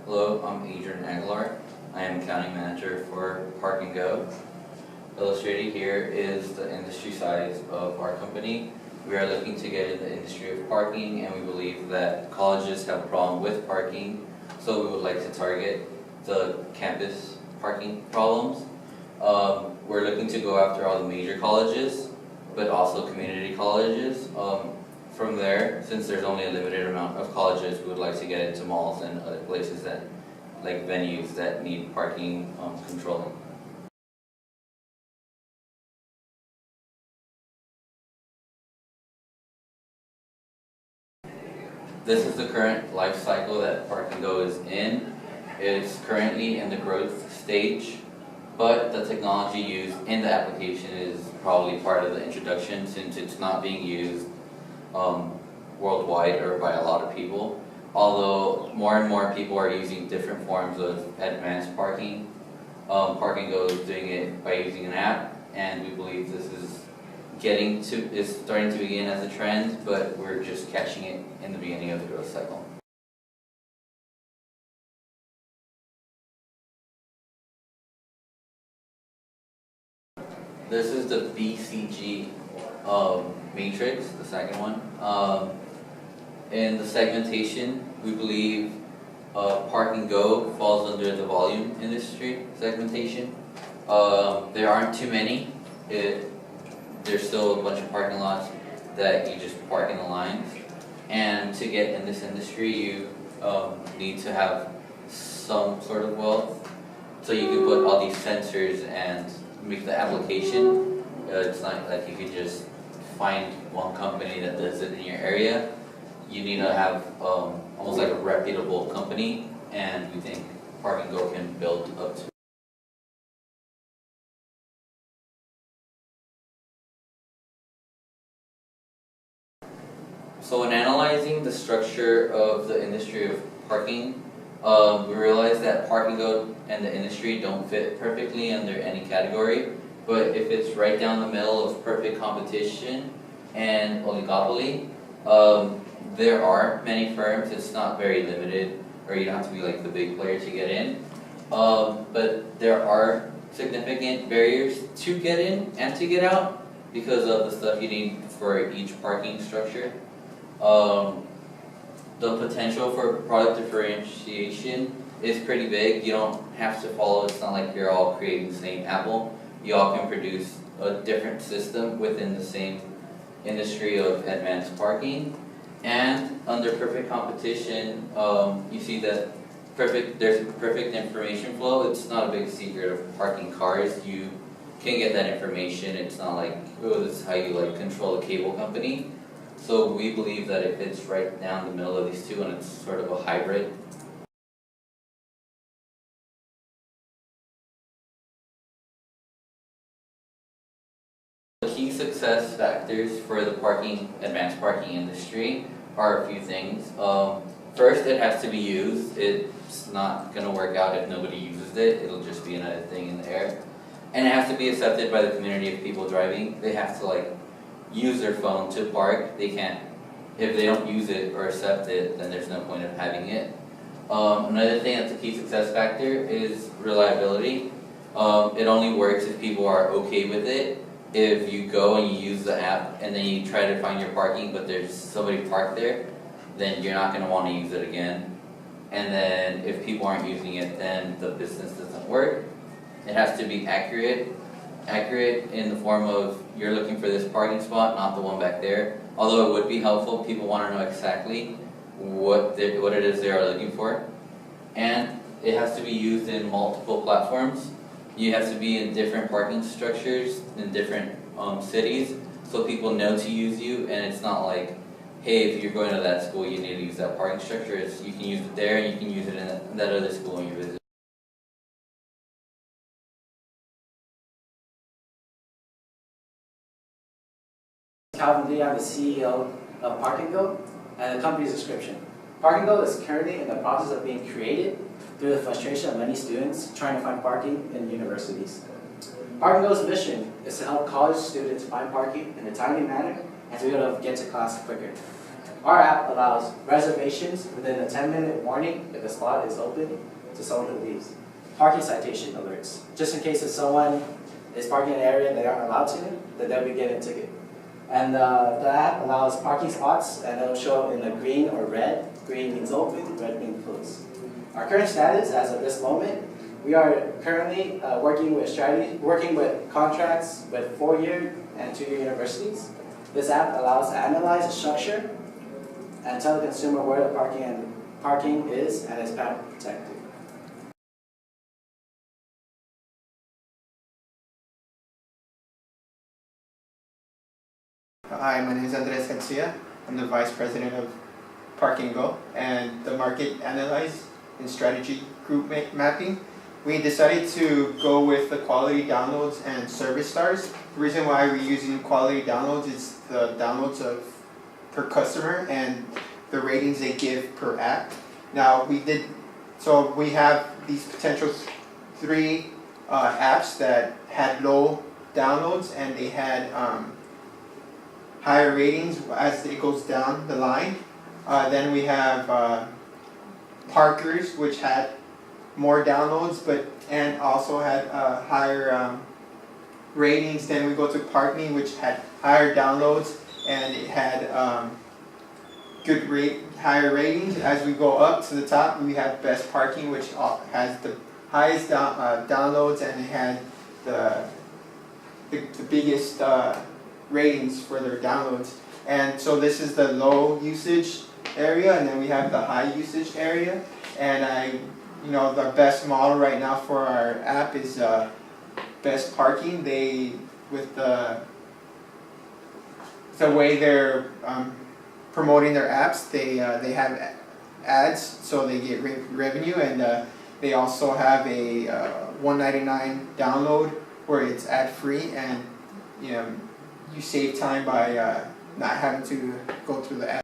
Hello, I'm Adrian Aguilar. I am accounting manager for Park and Go. Illustrated here is the industry size of our company. We are looking to get in the industry of parking, and we believe that colleges have a problem with parking, so we would like to target the campus parking problems. We're looking to go after all the major colleges, but also community colleges. From there, since there's only a limited amount of colleges, we would like to get into malls and other places that, like venues that need parking controlling. This is the current life cycle that Park and Go is in. It's currently in the growth stage, but the technology used in the application is probably part of the introduction, since it's not being used worldwide or by a lot of people. Although more and more people are using different forms of advanced parking, Park and Go is doing it by using an app, and we believe this is starting to begin as a trend, but we're just catching it in the beginning of the growth cycle. This is the BCG matrix, the second one. In the segmentation, we believe Park and Go falls under the volume industry segmentation. There aren't too many. There's still a bunch of parking lots that you just park in the lines. And to get in this industry, you need to have some sort of wealth. So you can put all these sensors and make the application. It's not like you could just find one company that does it in your area. You need to have almost like a reputable company, and we think Park and Go can build up to. So when analyzing the structure of the industry of parking, we realized that Park and Go and the industry don't fit perfectly under any category, but if it's right down the middle of perfect competition and oligopoly, there are many firms. It's not very limited, or you don't have to be like the big player to get in. But there are significant barriers to get in and to get out because of the stuff you need for each parking structure. The potential for product differentiation is pretty big. You don't have to follow, it's not like you're all creating the same apple. You all can produce a different system within the same industry of advanced parking. And under perfect competition, you see that there's perfect information flow. It's not a big secret of parking cars. You can get that information. It's not like, oh, this is how you like control a cable company. So we believe that it fits right down the middle of these two, and it's sort of a hybrid. The key success factors for the advanced parking industry are a few things. First, it has to be used. It's not going to work out if nobody uses it. It'll just be another thing in the air. And it has to be accepted by the community of people driving. They have to like use their phone to park. They can't, if they don't use it or accept it, then there's no point of having it. Another thing that's a key success factor is reliability. It only works if people are okay with it. If you go and you use the app and then you try to find your parking but there's somebody parked there, then you're not going to want to use it again. And then if people aren't using it, then the business doesn't work. It has to be accurate in the form of you're looking for this parking spot, not the one back there. Although it would be helpful, people want to know exactly what it is they are looking for. And it has to be used in multiple platforms. You have to be in different parking structures in different cities, so people know to use you. And it's not like, hey, if you're going to that school, you need to use that parking structure. You can use it there, and you can use it in that other school when you visit. Calvin Lee, I'm the CEO of Park and Go, and the company's description. Park and Go is currently in the process of being created through the frustration of many students trying to find parking in universities. Park and Go's mission is to help college students find parking in a timely manner and to be able to get to class quicker. Our app allows reservations within a 10-minute warning if a spot is open to someone who leaves. Parking citation alerts, just in case if someone is parking in an area they aren't allowed to, then they'll be getting a ticket. And the app allows parking spots, and it'll show in the green or red. Green means open, red means closed. Our current status as of this moment, we are currently working with contracts with 4-year and 2-year universities. This app allows to analyze the structure and tell the consumer where the parking is and is patent protected. Hi, my name is Andres Garcia. I'm the Vice President of Park & Go and the Market Analyze and Strategy Group Mapping. We decided to go with the quality downloads and service stars. The reason why we're using quality downloads is the downloads per customer and the ratings they give per app. Now we have these potential 3 apps that had low downloads and they had higher ratings as it goes down the line. Then we have Parkers, which had more downloads and also had higher ratings. Then we go to Park.me, which had higher downloads and it had higher ratings. As we go up to the top, we have Best Parking, which has the highest downloads and it had the biggest ratings for their downloads. And so this is the low usage area, and then we have the high usage area. And the best model right now for our app is Best Parking. With the way they're promoting their apps, they have ads, so they get revenue, and they also have a $1.99 download where it's ad free, and you save time by not having to go through the app.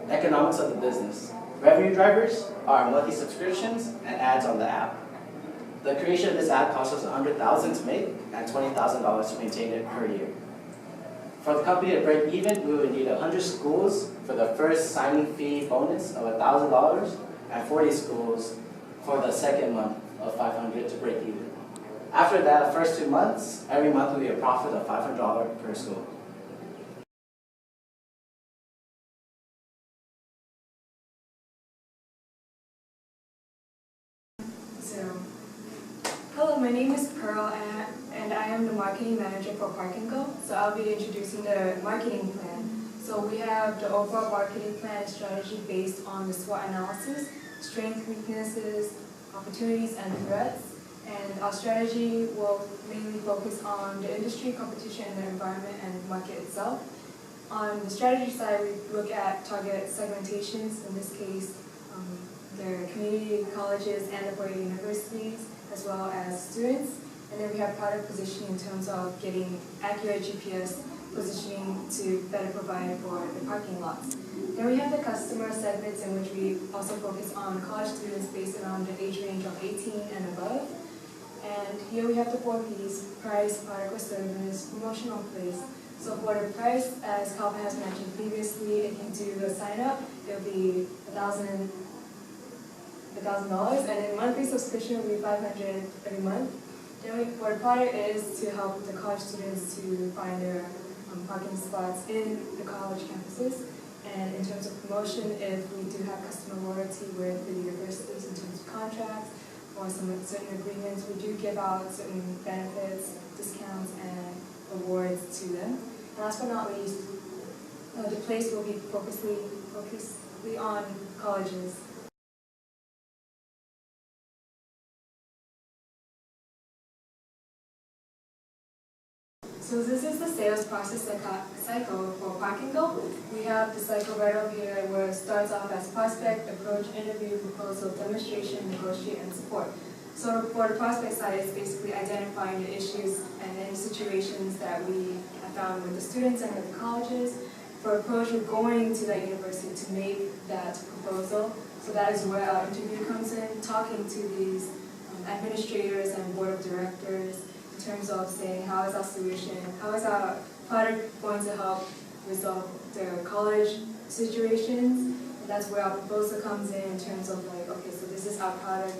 Economics of the business. Revenue drivers are monthly subscriptions and ads on the app. The creation of this app costs us $100,000 to make and $20,000 to maintain it per year. For the company to break even, we would need 100 schools for the first signing fee bonus of $1,000 and 40 schools for the second month of $500 to break even. After that, the first 2 months, every month will be a profit of $500 per school. Hello, my name is Pearl and I am the marketing manager for Park & Go. So I'll be introducing the marketing plan. So we have the overall marketing plan strategy based on the SWOT analysis, strengths, weaknesses, opportunities, and threats. And our strategy will mainly focus on the industry, competition, and the environment and market itself. On the strategy side, we look at target segmentations, in this case, the community colleges and the 4-year universities, as well as students. And then we have product positioning in terms of getting accurate GPS positioning to better provide for the parking lots. Then we have the customer segments, in which we also focus on college students based around the age range of 18 and above. And here we have the 4 Ps: price, product or service, promotional place. So for the price, as Calvin has mentioned previously, if you do the sign up, it'll be $1,000, and then monthly subscription will be $500 every month. Then for the product is to help the college students to find their parking spots in the college campuses. And in terms of promotion, if we do have customer loyalty with the universities in terms of contracts or some certain agreements, we do give out certain benefits, discounts, and awards to them. And last but not least, the place will be focusly on colleges. So this is the sales process cycle for Park & Go. We have the cycle right over here where it starts off as prospect, approach, interview, proposal, demonstration, negotiate, and support. So for the prospect side, it's basically identifying the issues and any situations that we have found with the students and with the colleges. For approach, we're going to that university to make that proposal. So that is where our interview comes in, talking to these administrators and board of directors in terms of saying how is our solution, how is our product going to help resolve the college situations. And that's where our proposal comes in terms of like, okay, so this is our product,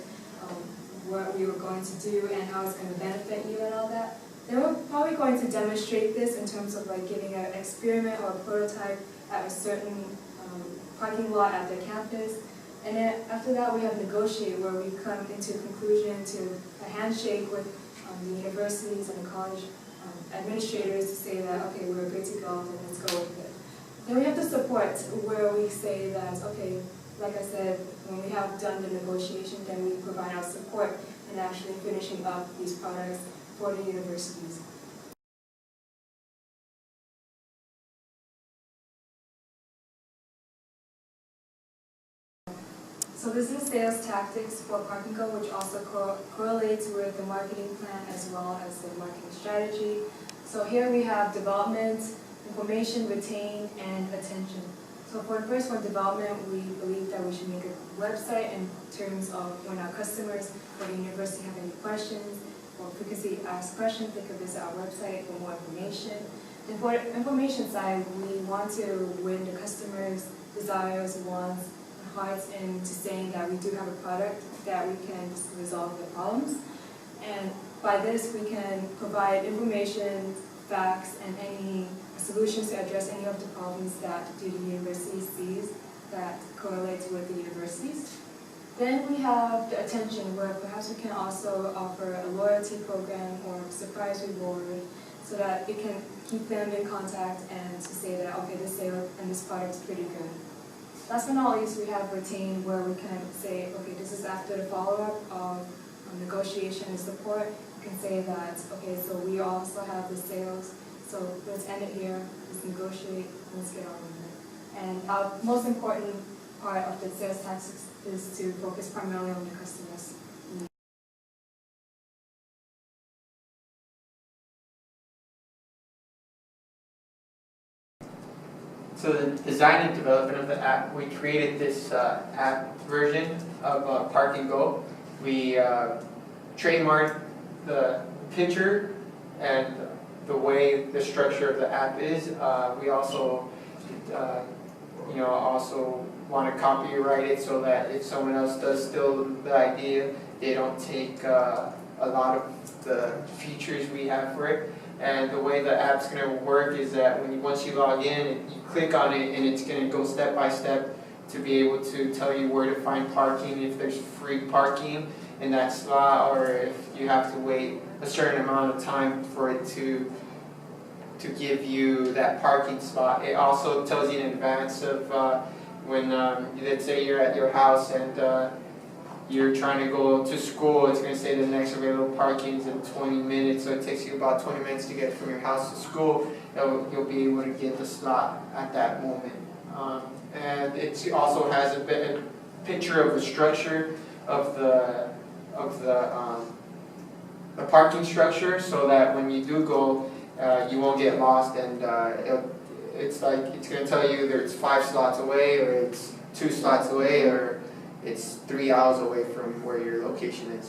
what we were going to do and how it's going to benefit you and all that. Then we're probably going to demonstrate this in terms of like giving an experiment or a prototype at a certain parking lot at the campus. And then after that we have negotiate, where we come into a conclusion to a handshake with the universities and the college administrators to say that, okay, we're good to go, then let's go with it. Then we have the support, where we say that, okay, like I said, when we have done the negotiation, then we provide our support in actually finishing up these products for the universities. So this is sales tactics for Park & Go, which also correlates with the marketing plan as well as the marketing strategy. So here we have development, information, retain, and attention. So for the first one, development, we believe that we should make a website in terms of when our customers or the university have any questions or frequently asked questions, they could visit our website for more information. And for the information side, we want to win the customers' desires, wants, hearts into saying that we do have a product that we can resolve their problems. And by this we can provide information, facts, and any solutions to address any of the problems that the university sees that correlates with the universities. Then we have the attention, where perhaps we can also offer a loyalty program or surprise reward so that it can keep them in contact and to say that, okay, this sale and this product is pretty good. Last but not least, we have retain, where we can say, okay, this is after the follow-up of negotiation and support. You can say that, okay, so we also have the sales, so let's end it here, let's negotiate, and let's get on with it. And our most important part of the sales tactics is to focus primarily on the customers. So the design and development of the app, we created this app version of Park & Go. We trademarked the picture and the way the structure of the app is. We also, also want to copyright it so that if someone else does steal the idea, they don't take a lot of the features we have for it. And the way the app's going to work is that once you log in, you click on it and it's going to go step by step to be able to tell you where to find parking, if there's free parking in that slot, or if you have to wait a certain amount of time for it to give you that parking spot. It also tells you in advance of when, let's say you're at your house and you're trying to go to school, it's going to say the next available parking is in 20 minutes, so it takes you about 20 minutes to get from your house to school. You'll be able to get the slot at that moment. And it also has a picture of the structure of the parking structure, so that when you do go, you won't get lost, and it's going to tell you either it's 5 slots away, or it's 2 slots away, or it's 3 hours away from where your location is.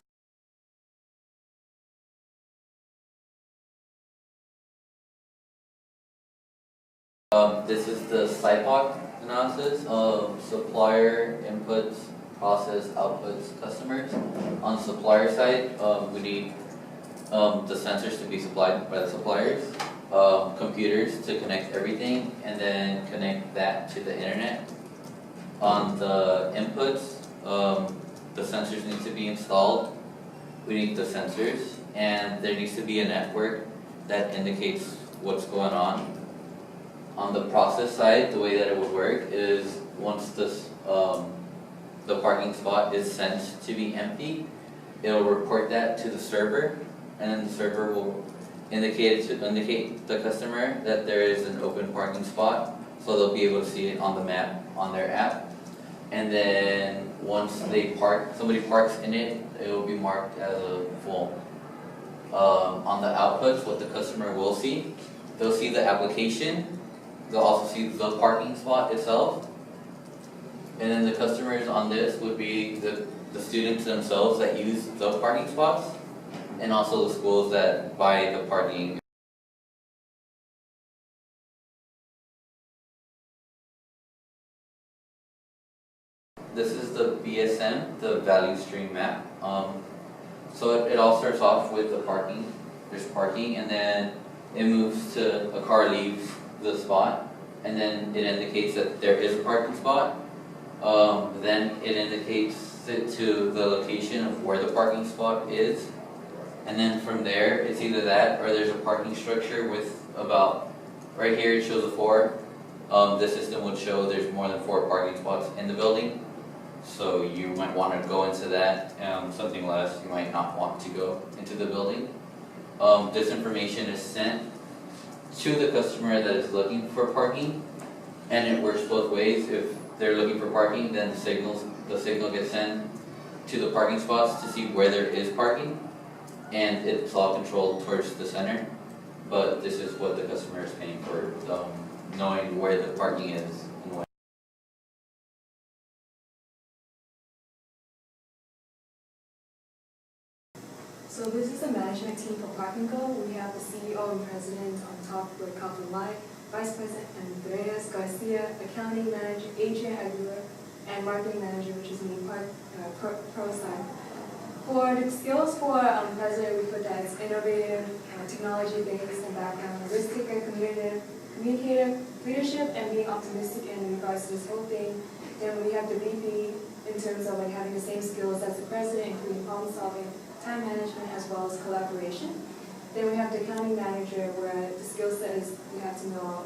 This is the sidewalk analysis of supplier inputs, process, outputs, customers. On the supplier side, we need the sensors to be supplied by the suppliers, computers to connect everything, and then connect that to the internet. On the inputs, the sensors need to be installed. We need the sensors, and there needs to be a network that indicates what's going on. On the process side, the way that it would work is once this, the parking spot is sent to be empty, it'll report that to the server, and then the server will indicate the customer that there is an open parking spot, so they'll be able to see it on the map on their app. And then once somebody parks in it, it will be marked as a full. On the outputs, what the customer will see, they'll see the application, they'll also see the parking spot itself, and then the customers on this would be the the students themselves that use those parking spots, and also the schools that buy the parking. This is the BSM, the value stream map. So it all starts off with the parking. There's parking, and then it moves to a car leaves the spot, and then it indicates that there is a parking spot. Then it indicates it to the location of where the parking spot is, and then from there it's either that or there's a parking structure with about, right here it shows a 4. The system would show there's more than 4 parking spots in the building. So you might want to go into that. Something less, you might not want to go into the building. This information is sent to the customer that is looking for parking, and it works both ways. If they're looking for parking, then the signal gets sent to the parking spots to see where there is parking, and it's all controlled towards the center. But this is what the customer is paying for, knowing where the parking is. So this is the management team for Parking Go. We have the CEO and president on top with Calvin Light, vice president Andreas Garcia, accounting manager Adrian Aguilar, and marketing manager, which is me, pro side. For the skills for president, we put that it's innovative, technology-based, and background, realistic and communicative, leadership, and being optimistic in regards to this whole thing. Then we have the VP in terms of like having the same skills as the president, including problem solving, time management, as well as collaboration. Then we have the accounting manager, where the skill set is we have to know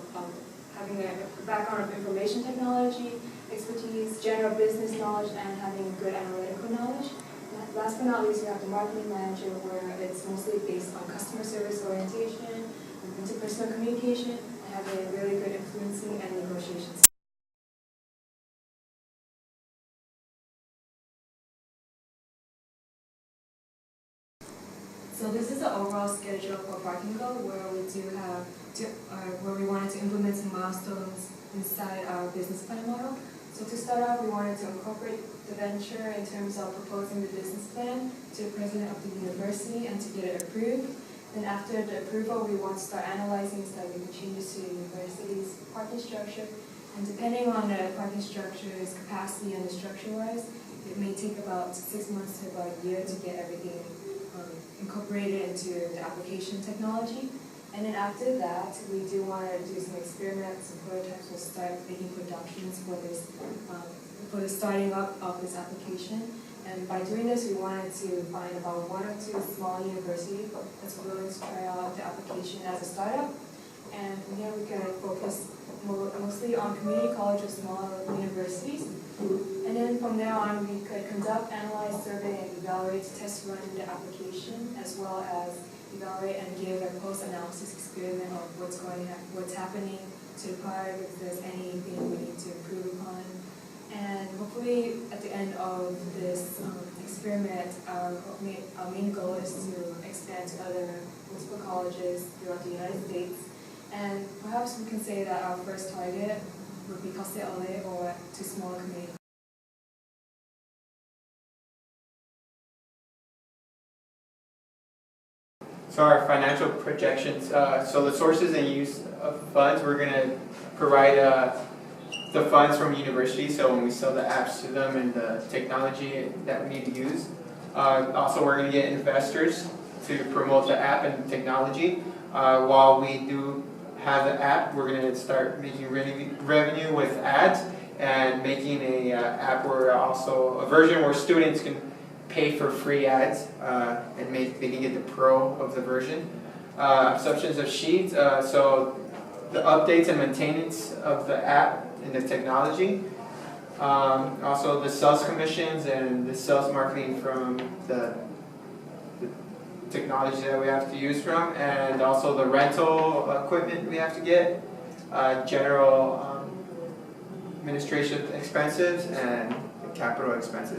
having a background of information technology, expertise, general business knowledge, and having good analytical knowledge. And last but not least, we have the marketing manager, where it's mostly based on customer service orientation, interpersonal communication, and having a really good influencing and negotiations. So this is the overall schedule for Parking Go, where we do have where we wanted to implement some milestones inside our business plan model. So to start off, we wanted to incorporate the venture in terms of proposing the business plan to the president of the university and to get it approved. Then after the approval, we want to start analyzing, start making changes to the university's parking structure. And depending on the parking structure's capacity and the structure-wise, it may take about 6 months to about a year to get everything incorporated into the application technology. And then after that, we do want to do some experiments and prototypes. We'll start making productions for this, for the starting up of this application. And by doing this, we wanted to find about 1 or 2 small universities that's willing to try out the application as a startup. And from here, we can focus mostly on community college or small universities. And then from there on, we could conduct, analyze, survey, and evaluate, test run the application, as well as evaluate and give a post-analysis experiment of what's happening to the product, if there's anything we need to improve upon. And hopefully, at the end of this experiment, our main goal is to expand to other municipal colleges throughout the United States. And perhaps we can say that our first target would be Costa LA or to smaller communities. So our financial projections, so the sources and use of funds, we're going to provide the funds from universities, so when we sell the apps to them and the technology that we need to use. Also, we're going to get investors to promote the app and the technology. While we do have the app, we're going to start making revenue with ads and making a app where also a version where students can pay for free ads and they can get the pro of the version. Substance of sheets, so the updates and maintenance of the app and the technology. Also the sales commissions and the sales marketing from the technology that we have to use from, and also the rental equipment we have to get, general administrative expenses and capital expenses.